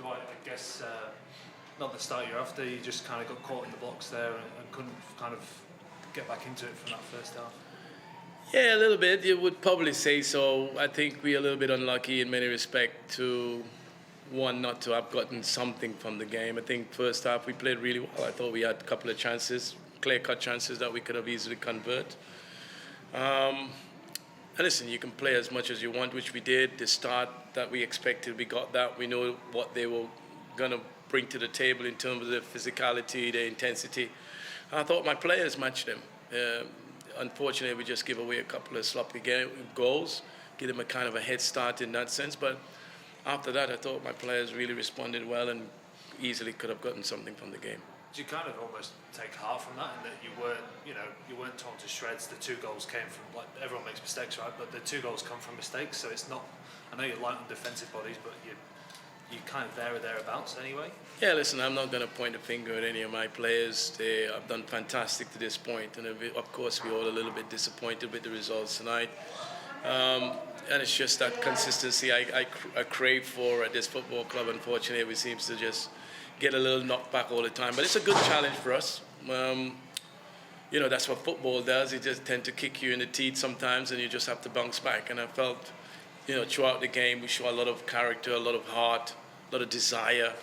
Dwight, I guess not the start you're after. You just kind of got caught in the blocks there and couldn't kind of get back into it from that first half. Yeah, a little bit. You would probably say so. I think we're a little bit unlucky in many respects to, one, not to have gotten something from the game. I think first half we played really well. I thought we had a couple of chances, clear-cut chances that we could have easily convert. And listen, you can play as much as you want, which we did. The start that we expected, we got that. We know what they were going to bring to the table in terms of the physicality, the intensity. I thought my players matched them. Unfortunately, we just give away a couple of sloppy goals, give them a kind of a head start in that sense. But after that, I thought my players really responded well and easily could have gotten something from the game. Did you kind of almost take heart from that, in that you weren't torn to shreds? The 2 goals came from, like, everyone makes mistakes, right? But the 2 goals come from mistakes, so it's not. I know you're light on defensive bodies, but you kind of there or thereabouts anyway. Yeah, listen, I'm not going to point a finger at any of my players. They have done fantastic to this point, and of course we're all a little bit disappointed with the results tonight. And it's just that consistency I crave for at this football club. Unfortunately, we seem to just get a little knocked back all the time. But it's a good challenge for us. That's what football does. It just tends to kick you in the teeth sometimes, and you just have to bounce back. And I felt, throughout the game, we show a lot of character, a lot of heart, a lot of desire,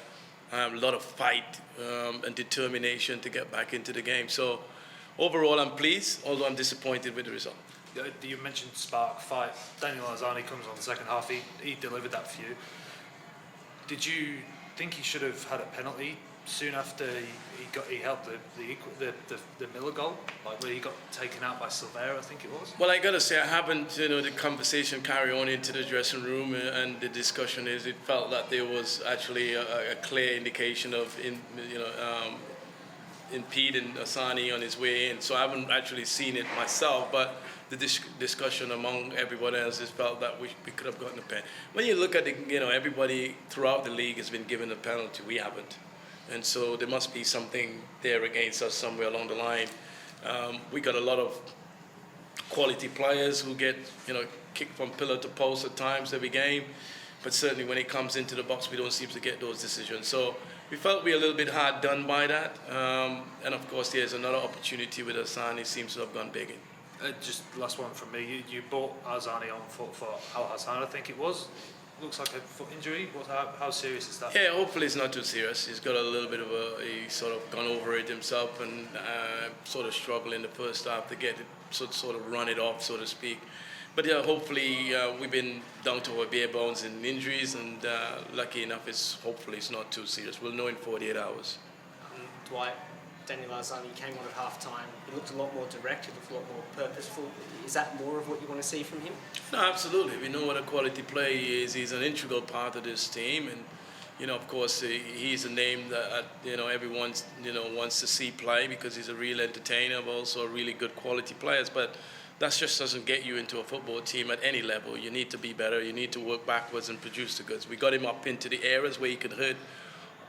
a lot of fight and determination to get back into the game. So overall, I'm pleased, although I'm disappointed with the result. You mentioned spark, fight. Daniel Arzani comes on the second half. He delivered that for you. Did you think he should have had a penalty soon after he helped the Miller goal, like where he got taken out by Silvera, I think it was? Well, I gotta say, I haven't, the conversation carry on into the dressing room, and the discussion is, it felt that there was actually a clear indication of impeding Asani on his way in. So I haven't actually seen it myself, but the discussion among everyone else has felt that we could have gotten a pen. When you look at everybody throughout the league has been given a penalty. We haven't. And so there must be something there against us somewhere along the line. We got a lot of quality players who get, kicked from pillar to post at times every game. But certainly when it comes into the box, we don't seem to get those decisions. So we felt we were a little bit hard done by that. And of course, there's another opportunity with Arzani. Seems to have gone big in. Just last one from me. You bought Arzani on for Al Hassan, I think it was. Looks like a foot injury. How serious is that? Yeah, hopefully it's not too serious. He's got a little bit of he's sort of gone over it himself and sort of struggled in the first half to get it, sort of run it off, so to speak. But yeah, hopefully we've been down to our bare bones in injuries, and lucky enough, hopefully it's not too serious. We'll know in 48 hours. Dwight, Daniel Arzani came on at half-time. He looked a lot more direct, he looked a lot more purposeful. Is that more of what you want to see from him? No, absolutely. We know what a quality player he is. He's an integral part of this team, and of course, he's a name that everyone wants to see play because he's a real entertainer, but also a really good quality player. But that just doesn't get you into a football team at any level. You need to be better. You need to work backwards and produce the goods. We got him up into the areas where he could hurt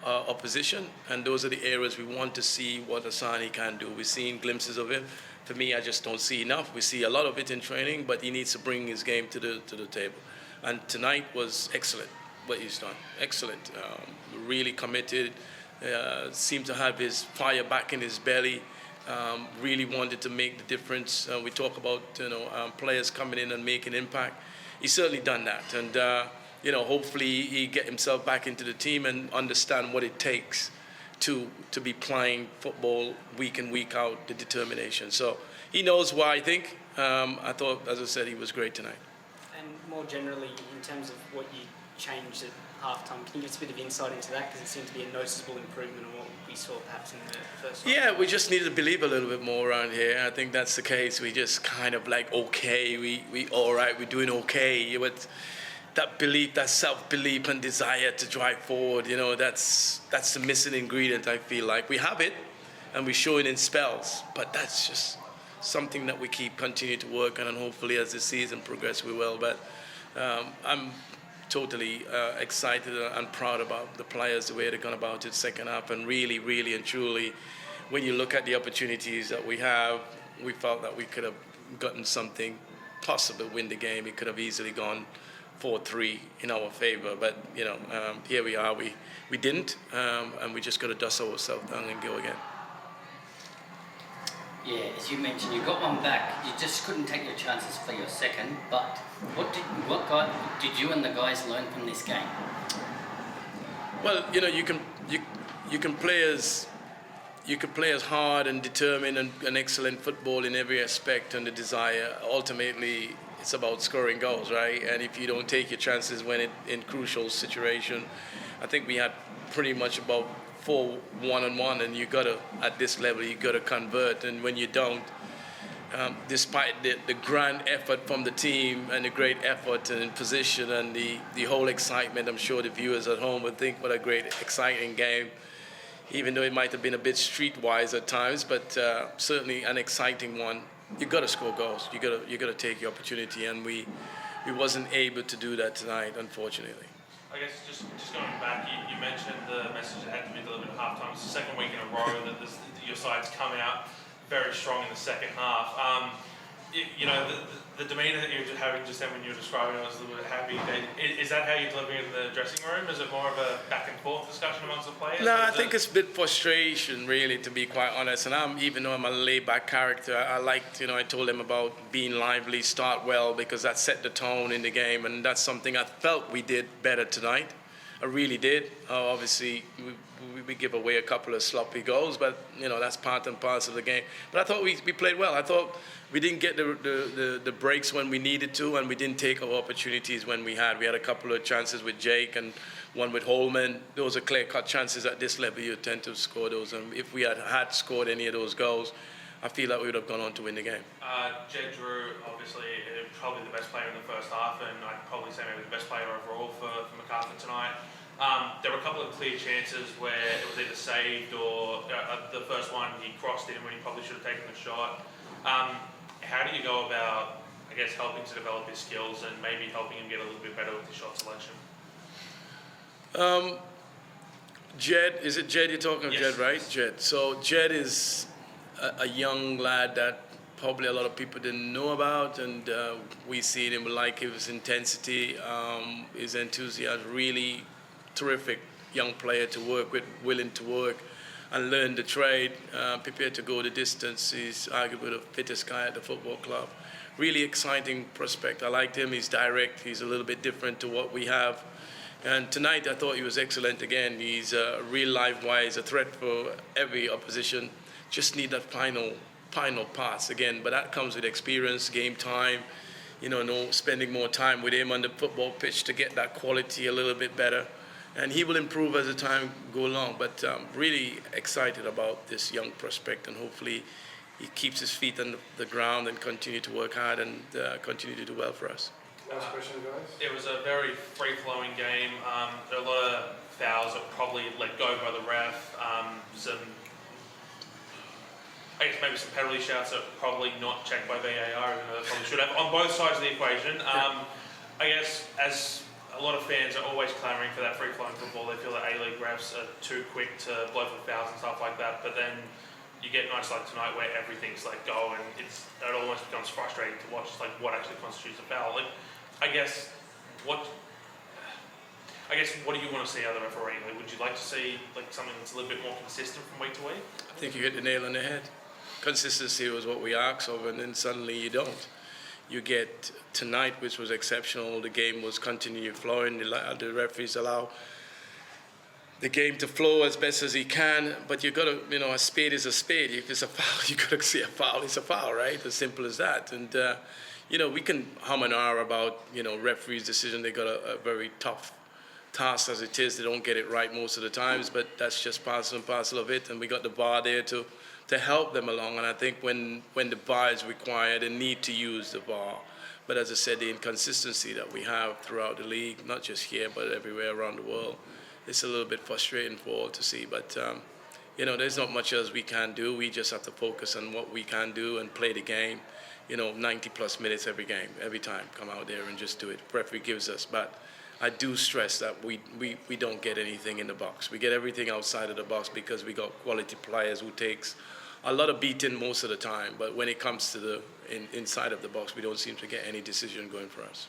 opposition, and those are the areas we want to see what Asani can do. We've seen glimpses of him. For me, I just don't see enough. We see a lot of it in training, but he needs to bring his game to the table. And tonight was excellent, what he's done. Excellent. Really committed. Seemed to have his fire back in his belly. Really wanted to make the difference. We talk about players coming in and making impact. He's certainly done that, and hopefully he get himself back into the team and understand what it takes to be playing football week in, week out, the determination. So he knows why, I think. I thought, as I said, he was great tonight. And more generally, in terms of what you changed at half-time, can you give us a bit of insight into that? Because it seemed to be a noticeable improvement on what we saw perhaps in the first half. Yeah, we just need to believe a little bit more around here. I think that's the case. We just kind of like, okay, we all right, we're doing okay. But that belief, that self-belief and desire to drive forward, that's the missing ingredient, I feel like. We have it, and we show it in spells, but that's just something that we continue to work on, and hopefully as the season progresses we will. But I'm totally excited and proud about the players, the way they've gone about it second half, and really, really and truly, when you look at the opportunities that we have, we felt that we could have gotten something, possibly win the game. It could have easily gone 4-3 in our favor. But here we are. We didn't, and we just got to dust ourselves down and go again. Yeah, as you mentioned, you got one back. You just couldn't take your chances for your second. But what did you and the guys learn from this game? Well, you can play as hard and determined and excellent football in every aspect and the desire. Ultimately, it's about scoring goals, right? And if you don't take your chances when in crucial situation, I think we had pretty much about 4 1-on-1, and you gotta, at this level, you gotta convert. And when you don't, despite the grand effort from the team and the great effort and position and the whole excitement, I'm sure the viewers at home would think what a great, exciting game, even though it might have been a bit streetwise at times, but certainly an exciting one. You got to score goals. You got to take your opportunity, and we wasn't able to do that tonight, unfortunately. I guess just going back, you mentioned the message that had to be delivered at halftime. It's the second week in a row that your side's come out very strong in the second half. The demeanour that you were having just then when you were describing it, I was a little bit happy. Is that how you're delivering it in the dressing room? Is it more of a back and forth discussion amongst the players? No, I think it's a bit frustration, really, to be quite honest. And even though I'm a laid-back character, I told them about being lively, start well, because that set the tone in the game, and that's something I felt we did better tonight. I really did. Obviously, we give away a couple of sloppy goals, but that's part and parcel of the game. But I thought we played well. I thought we didn't get the breaks when we needed to, and we didn't take our opportunities when we had. We had a couple of chances with Jake and one with Holman. Those are clear-cut chances at this level. You tend to score those, and if we had scored any of those goals, I feel like we would have gone on to win the game. Jed Drew, obviously, probably the best player in the first half, and I'd probably say maybe the best player overall for MacArthur tonight. There were a couple of clear chances where it was either saved or the first one he crossed in when he probably should have taken the shot. How do you go about, I guess, helping to develop his skills and maybe helping him get a little bit better with his shot selection? Jed, is it Jed you're talking about? Yes. Jed, right? Jed. So Jed is a young lad that probably a lot of people didn't know about, and we see him like his intensity, his enthusiasm. Really terrific young player to work with, willing to work and learn the trade, prepared to go the distance. He's arguably the fittest guy at the football club. Really exciting prospect. I liked him. He's direct. He's a little bit different to what we have. And tonight I thought he was excellent again. He's real life-wise a threat for every opposition. Just need that final pass again. But that comes with experience, game time, spending more time with him on the football pitch to get that quality a little bit better. And he will improve as the time go along. But really excited about this young prospect, and hopefully he keeps his feet on the ground and continue to work hard and continue to do well for us. Last question, guys. It was a very free-flowing game. There are a lot of fouls that probably let go by the ref. Maybe some penalty shouts that probably not checked by VAR, even though they probably should have, on both sides of the equation. I guess as a lot of fans are always clamouring for that free-flowing football, they feel that A-League refs are too quick to blow for fouls and stuff like that, but then you get nights like tonight where everything's let go, and it almost becomes frustrating to watch what actually constitutes a foul. I guess what do you want to see out of the referee? Would you like to see something that's a little bit more consistent from week to week? I think you hit the nail on the head. Consistency was what we asked of, and then suddenly you don't. You get tonight, which was exceptional. The game was continually flowing. The referees allow the game to flow as best as he can, but you got to, a spade is a spade. If it's a foul, you got to see a foul. It's a foul, right? As simple as that. And we can hum and ah about referees' decision. They got a very tough task as it is. They don't get it right most of the times, but that's just parcel and parcel of it. And we got the VAR there to help them along. And I think when the VAR is required, they need to use the VAR. But as I said, the inconsistency that we have throughout the league, not just here but everywhere around the world, it's a little bit frustrating for all to see. But there's not much else we can do. We just have to focus on what we can do and play the game. 90 plus minutes every game, every time. Come out there and just do it. Referee gives us, but I do stress that we don't get anything in the box. We get everything outside of the box because we got quality players who takes a lot of beating most of the time. But when it comes to the inside of the box, we don't seem to get any decision going for us.